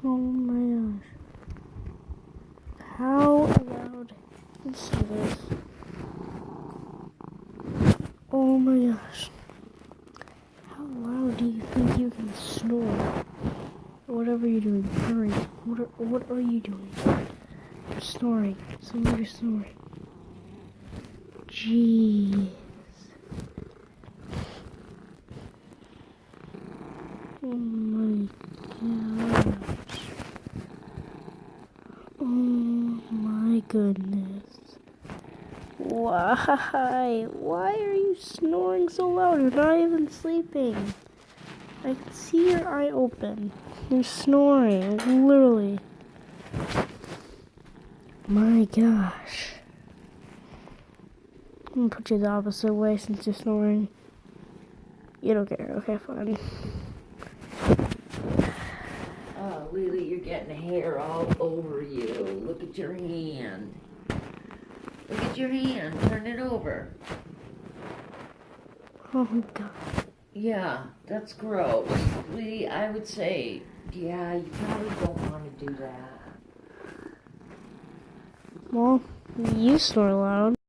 Oh my gosh. How loud is this? Oh my gosh. How loud do you think you can snore? Whatever you're doing, hurry. What are you doing? You're snoring. You're snoring. Jeez. Oh my gosh. Oh my goodness. Why? Why are you snoring so loud? You're not even sleeping. I can see your eye open. You're snoring, literally. My gosh. I'm gonna put you the opposite way since you're snoring. You don't care. Okay, fine. Oh, Lily, you're getting hair all over you. Look at your hand. Look at your hand. Turn it over. Oh, God. Yeah, that's gross. Lily, I would say, yeah, you probably don't want to do that. Well, you snore loud.